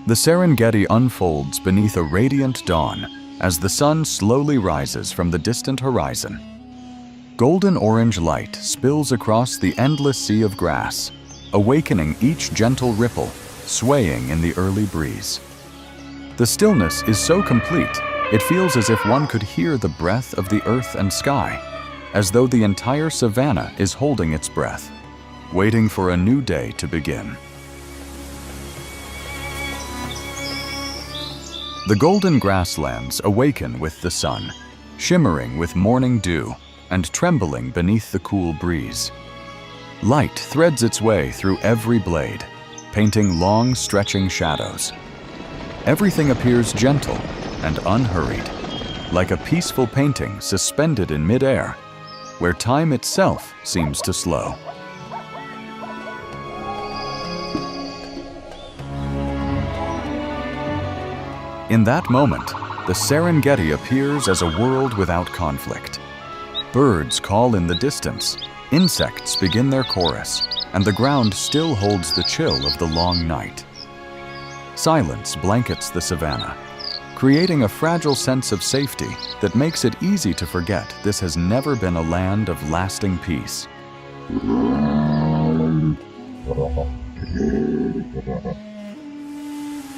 The Serengeti unfolds beneath a radiant dawn as the sun slowly rises from the distant horizon. Golden orange light spills across the endless sea of grass, awakening each gentle ripple, swaying in the early breeze. The stillness is so complete, it feels as if one could hear the breath of the earth and sky, as though the entire savanna is holding its breath, waiting for a new day to begin. The golden grasslands awaken with the sun, shimmering with morning dew and trembling beneath the cool breeze. Light threads its way through every blade, painting long, stretching shadows. Everything appears gentle and unhurried, like a peaceful painting suspended in mid-air, where time itself seems to slow. In that moment, the Serengeti appears as a world without conflict. Birds call in the distance, insects begin their chorus, and the ground still holds the chill of the long night. Silence blankets the savanna, creating a fragile sense of safety that makes it easy to forget this has never been a land of lasting peace.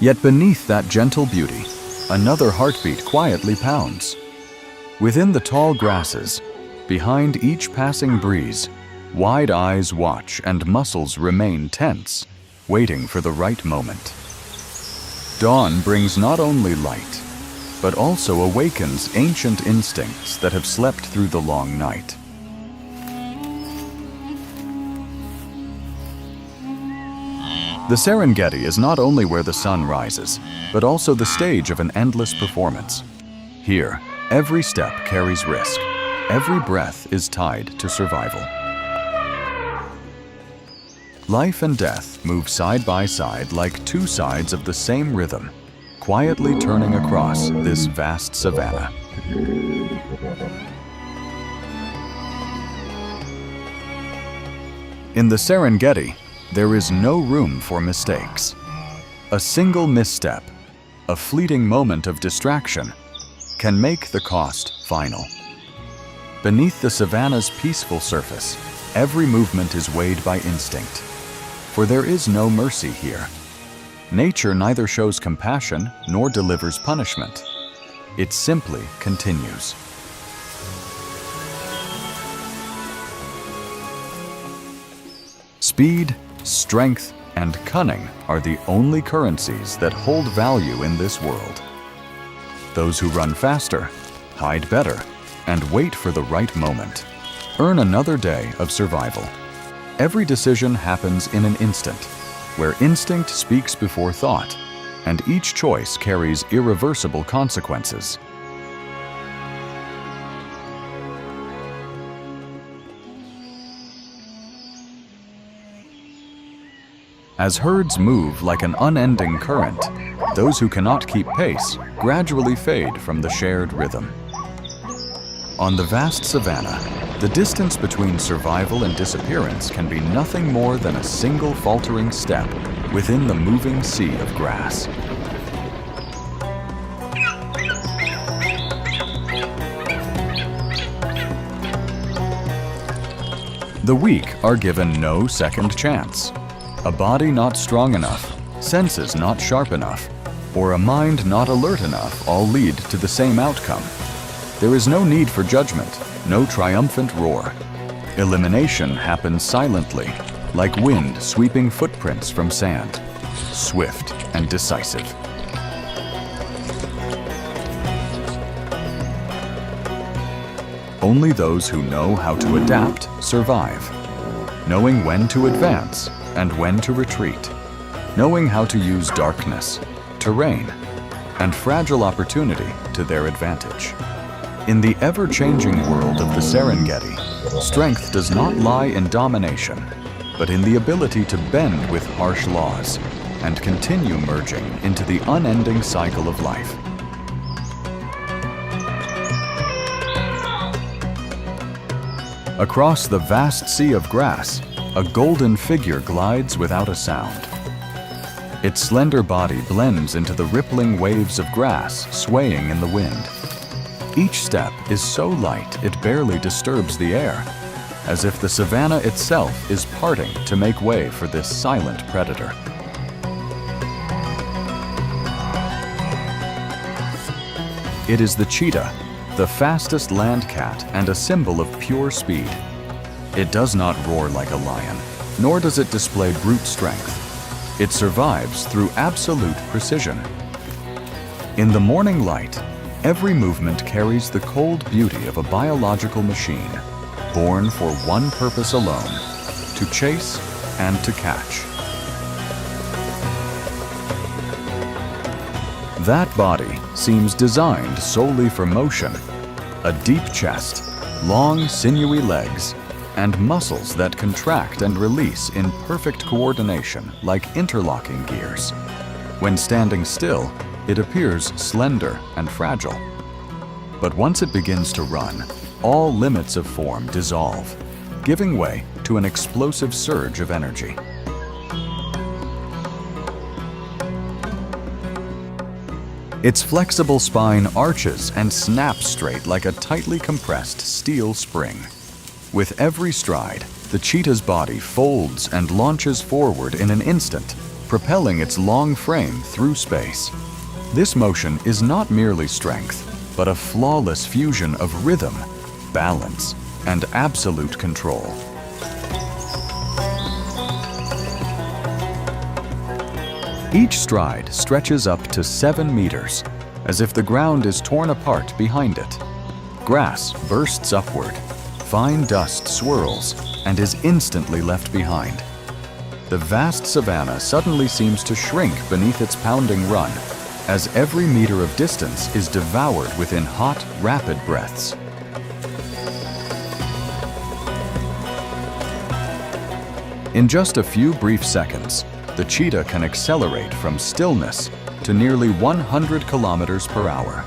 Yet beneath that gentle beauty, another heartbeat quietly pounds. Within the tall grasses, behind each passing breeze, wide eyes watch and muscles remain tense, waiting for the right moment. Dawn brings not only light, but also awakens ancient instincts that have slept through the long night. The Serengeti is not only where the sun rises, but also the stage of an endless performance. Here, every step carries risk. Every breath is tied to survival. Life and death move side by side like two sides of the same rhythm, quietly turning across this vast savanna. In the Serengeti, there is no room for mistakes. A single misstep, a fleeting moment of distraction, can make the cost final. Beneath the savanna's peaceful surface, every movement is weighed by instinct. For there is no mercy here. Nature neither shows compassion nor delivers punishment. It simply continues. Speed, strength, and cunning are the only currencies that hold value in this world. Those who run faster, hide better, and wait for the right moment earn another day of survival. Every decision happens in an instant, where instinct speaks before thought, and each choice carries irreversible consequences. As herds move like an unending current, those who cannot keep pace gradually fade from the shared rhythm. On the vast savanna, the distance between survival and disappearance can be nothing more than a single faltering step within the moving sea of grass. The weak are given no second chance. A body not strong enough, senses not sharp enough, or a mind not alert enough all lead to the same outcome. There is no need for judgment, no triumphant roar. Elimination happens silently, like wind sweeping footprints from sand, swift and decisive. Only those who know how to adapt survive, knowing when to advance and when to retreat, knowing how to use darkness, terrain, and fragile opportunity to their advantage. In the ever-changing world of the Serengeti, strength does not lie in domination, but in the ability to bend with harsh laws and continue merging into the unending cycle of life. Across the vast sea of grass, a golden figure glides without a sound. Its slender body blends into the rippling waves of grass swaying in the wind. Each step is so light it barely disturbs the air, as if the savanna itself is parting to make way for this silent predator. It is the cheetah, the fastest land cat and a symbol of pure speed. It does not roar like a lion, nor does it display brute strength. It survives through absolute precision. In the morning light, every movement carries the cold beauty of a biological machine, born for one purpose alone: to chase and to catch. That body seems designed solely for motion: a deep chest, long sinewy legs, and muscles that contract and release in perfect coordination like interlocking gears. When standing still, it appears slender and fragile. But once it begins to run, all limits of form dissolve, giving way to an explosive surge of energy. Its flexible spine arches and snaps straight like a tightly compressed steel spring. With every stride, the cheetah's body folds and launches forward in an instant, propelling its long frame through space. This motion is not merely strength, but a flawless fusion of rhythm, balance, and absolute control. Each stride stretches up to 7 meters, as if the ground is torn apart behind it. Grass bursts upward, fine dust swirls, and is instantly left behind. The vast savanna suddenly seems to shrink beneath its pounding run, as every meter of distance is devoured within hot, rapid breaths. In just a few brief seconds, the cheetah can accelerate from stillness to nearly 100 kilometers per hour.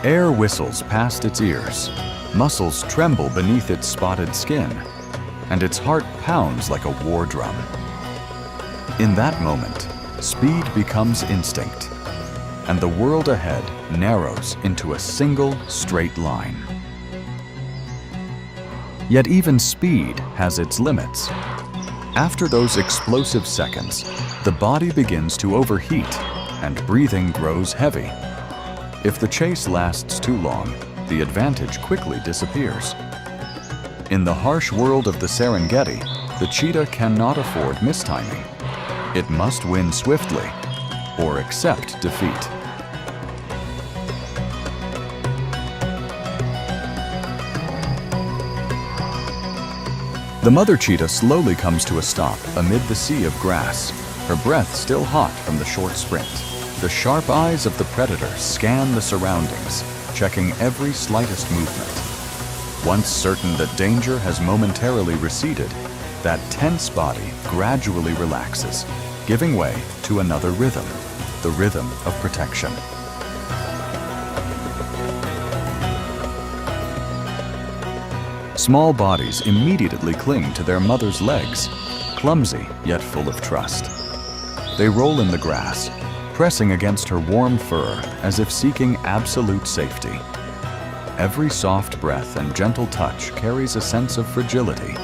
Air whistles past its ears, muscles tremble beneath its spotted skin, and its heart pounds like a war drum. In that moment, speed becomes instinct, and the world ahead narrows into a single straight line. Yet even speed has its limits. After those explosive seconds, the body begins to overheat and breathing grows heavy. If the chase lasts too long, the advantage quickly disappears. In the harsh world of the Serengeti, the cheetah cannot afford mistiming. It must win swiftly or accept defeat. The mother cheetah slowly comes to a stop amid the sea of grass, her breath still hot from the short sprint. The sharp eyes of the predator scan the surroundings, checking every slightest movement. Once certain that danger has momentarily receded, that tense body gradually relaxes, giving way to another rhythm, the rhythm of protection. Small bodies immediately cling to their mother's legs, clumsy yet full of trust. They roll in the grass, pressing against her warm fur as if seeking absolute safety. Every soft breath and gentle touch carries a sense of fragility,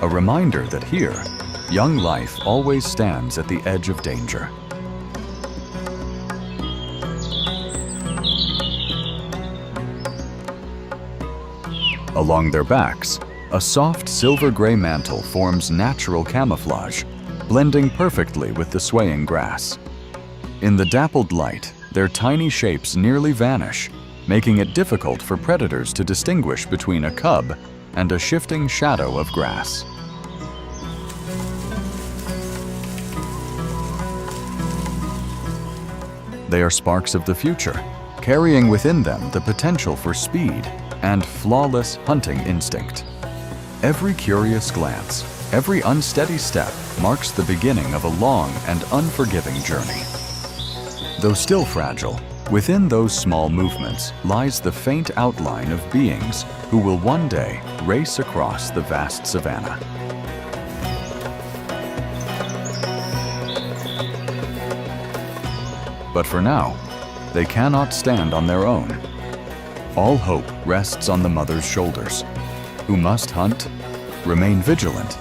a reminder that here, young life always stands at the edge of danger. Along their backs, a soft silver-gray mantle forms natural camouflage, blending perfectly with the swaying grass. In the dappled light, their tiny shapes nearly vanish, making it difficult for predators to distinguish between a cub and a shifting shadow of grass. They are sparks of the future, carrying within them the potential for speed and flawless hunting instinct. Every curious glance, every unsteady step marks the beginning of a long and unforgiving journey. Though still fragile, within those small movements lies the faint outline of beings who will one day race across the vast savanna. But for now, they cannot stand on their own. All hope rests on the mother's shoulders, who must hunt, remain vigilant,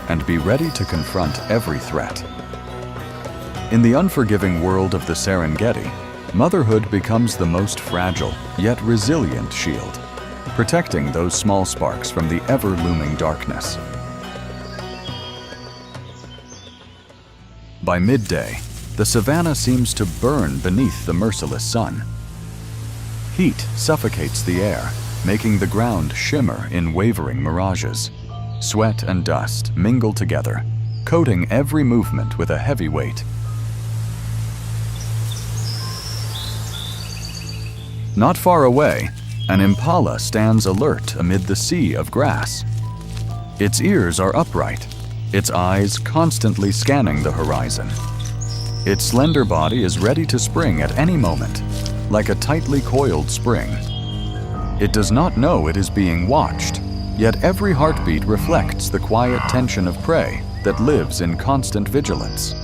and be ready to confront every threat. In the unforgiving world of the Serengeti, motherhood becomes the most fragile yet resilient shield, protecting those small sparks from the ever-looming darkness. By midday, the savanna seems to burn beneath the merciless sun. Heat suffocates the air, making the ground shimmer in wavering mirages. Sweat and dust mingle together, coating every movement with a heavy weight. Not far away, an impala stands alert amid the sea of grass. Its ears are upright, its eyes constantly scanning the horizon. Its slender body is ready to spring at any moment, like a tightly coiled spring. It does not know it is being watched, yet every heartbeat reflects the quiet tension of prey that lives in constant vigilance.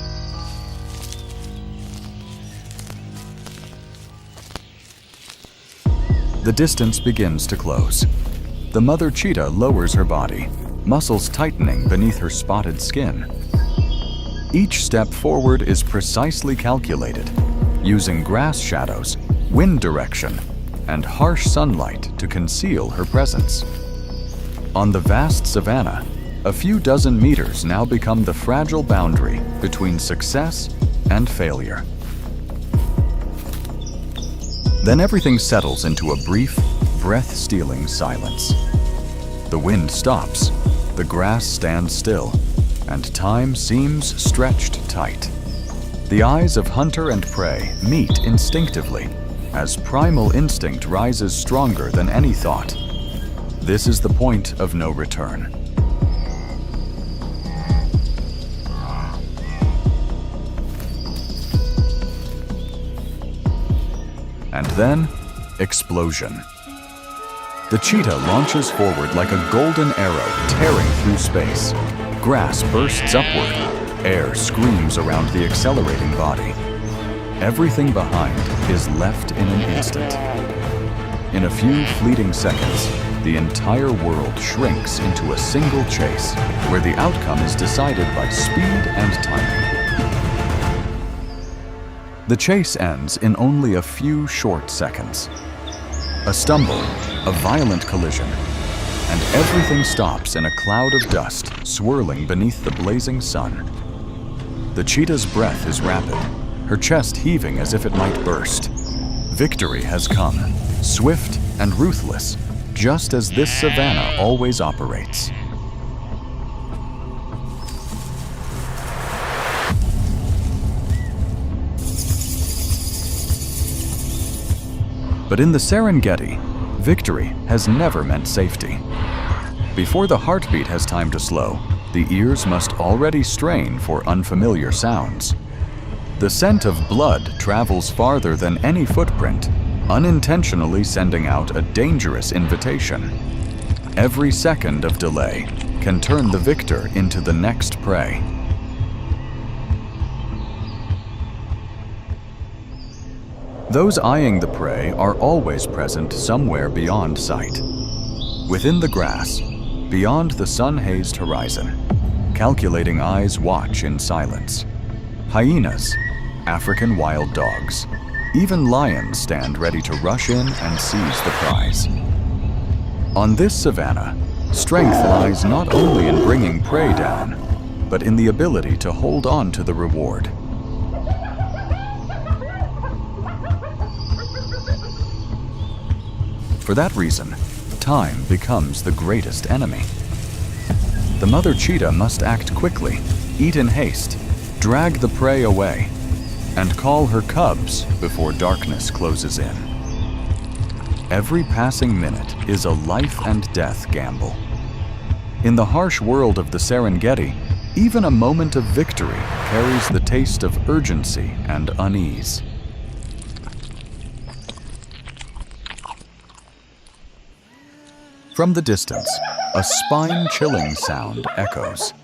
The distance begins to close. The mother cheetah lowers her body, muscles tightening beneath her spotted skin. Each step forward is precisely calculated, using grass shadows, wind direction, and harsh sunlight to conceal her presence. On the vast savanna, a few dozen meters now become the fragile boundary between success and failure. Then everything settles into a brief, breath-stealing silence. The wind stops, the grass stands still, and time seems stretched tight. The eyes of hunter and prey meet instinctively, as primal instinct rises stronger than any thought. This is the point of no return. And then, explosion. The cheetah launches forward like a golden arrow tearing through space. Grass bursts upward. Air screams around the accelerating body. Everything behind is left in an instant. In a few fleeting seconds, the entire world shrinks into a single chase, where the outcome is decided by speed and timing. The chase ends in only a few short seconds. A stumble, a violent collision, and everything stops in a cloud of dust swirling beneath the blazing sun. The cheetah's breath is rapid, her chest heaving as if it might burst. Victory has come, swift and ruthless, just as this savanna always operates. But in the Serengeti, victory has never meant safety. Before the heartbeat has time to slow, the ears must already strain for unfamiliar sounds. The scent of blood travels farther than any footprint, unintentionally sending out a dangerous invitation. Every second of delay can turn the victor into the next prey. Those eyeing the prey are always present somewhere beyond sight. Within the grass, beyond the sun-hazed horizon, calculating eyes watch in silence. Hyenas, African wild dogs, even lions stand ready to rush in and seize the prize. On this savanna, strength lies not only in bringing prey down, but in the ability to hold on to the reward. For that reason, time becomes the greatest enemy. The mother cheetah must act quickly, eat in haste, drag the prey away, and call her cubs before darkness closes in. Every passing minute is a life and death gamble. In the harsh world of the Serengeti, even a moment of victory carries the taste of urgency and unease. From the distance, a spine-chilling sound echoes.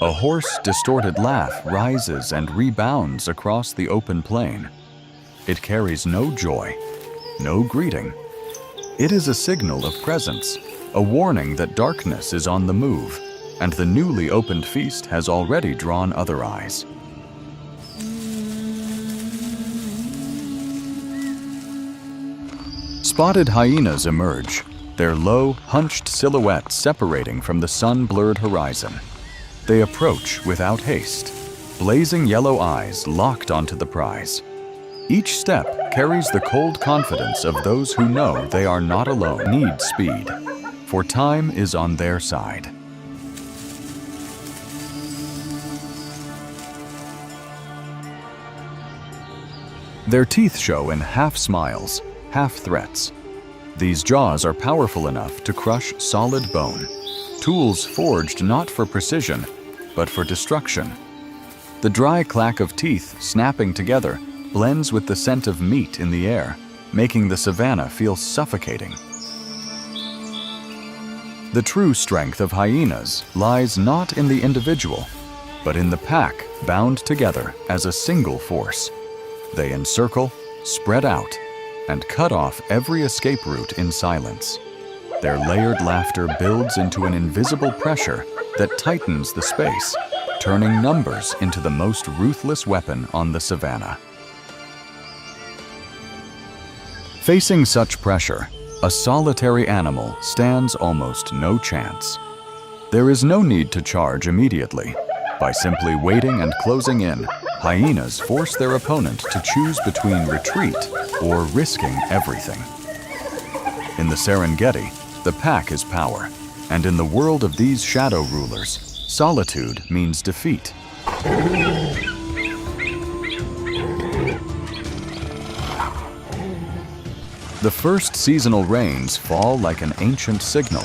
A hoarse, distorted laugh rises and rebounds across the open plain, It carries no joy, no greeting. It is a signal of presence, a warning that darkness is on the move, and the newly opened feast has already drawn other eyes. Spotted hyenas emerge, their low, hunched silhouettes separating from the sun-blurred horizon. They approach without haste, blazing yellow eyes locked onto the prize. Each step carries the cold confidence of those who know they are not alone. Need speed, for time is on their side. Their teeth show in half smiles, half threats. These jaws are powerful enough to crush solid bone, tools forged not for precision, but for destruction. The dry clack of teeth snapping together blends with the scent of meat in the air, making the savanna feel suffocating. The true strength of hyenas lies not in the individual, but in the pack bound together as a single force. They encircle, spread out, and cut off every escape route in silence. Their layered laughter builds into an invisible pressure that tightens the space, turning numbers into the most ruthless weapon on the savanna. Facing such pressure, a solitary animal stands almost no chance. There is no need to charge immediately. By simply waiting and closing in, hyenas force their opponent to choose between retreat or risking everything. In the Serengeti, the pack is power, and in the world of these shadow rulers, solitude means defeat. The first seasonal rains fall like an ancient signal,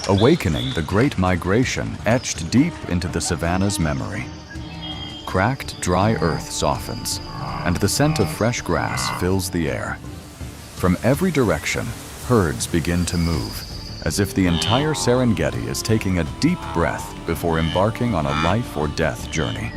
awakening the great migration etched deep into the savanna's memory. Cracked, dry earth softens, and the scent of fresh grass fills the air. From every direction, herds begin to move, as if the entire Serengeti is taking a deep breath before embarking on a life or death journey.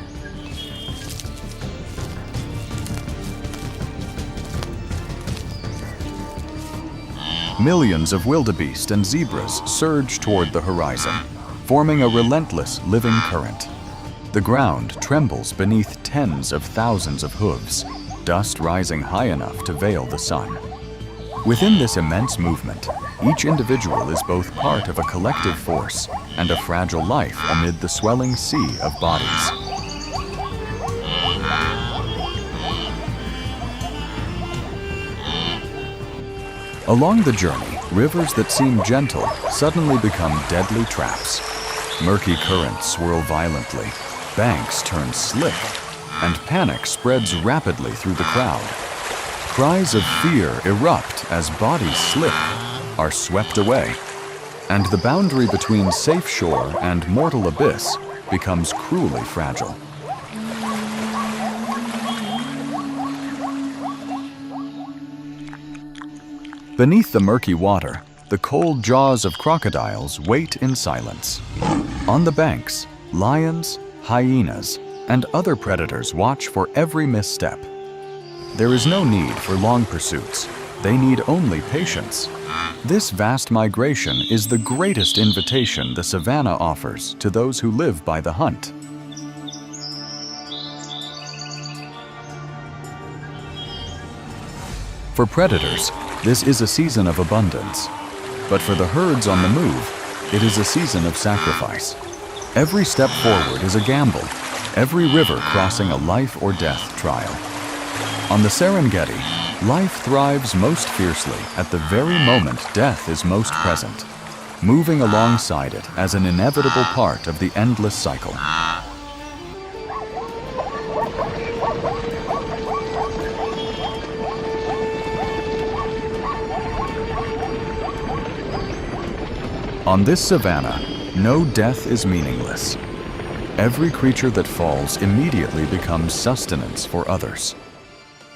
Millions of wildebeest and zebras surge toward the horizon, forming a relentless living current. The ground trembles beneath tens of thousands of hooves, dust rising high enough to veil the sun. Within this immense movement, each individual is both part of a collective force and a fragile life amid the swelling sea of bodies. Along the journey, rivers that seem gentle suddenly become deadly traps. Murky currents swirl violently, banks turn slick, and panic spreads rapidly through the crowd. Cries of fear erupt as bodies slip, are swept away, and the boundary between safe shore and mortal abyss becomes cruelly fragile. Beneath the murky water, the cold jaws of crocodiles wait in silence. On the banks, lions, hyenas, and other predators watch for every misstep. There is no need for long pursuits. They need only patience. This vast migration is the greatest invitation the savanna offers to those who live by the hunt. For predators, this is a season of abundance. But for the herds on the move, it is a season of sacrifice. Every step forward is a gamble, every river crossing a life or death trial. On the Serengeti, life thrives most fiercely at the very moment death is most present, moving alongside it as an inevitable part of the endless cycle. On this savanna, no death is meaningless. Every creature that falls immediately becomes sustenance for others.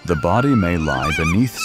The body may lie beneath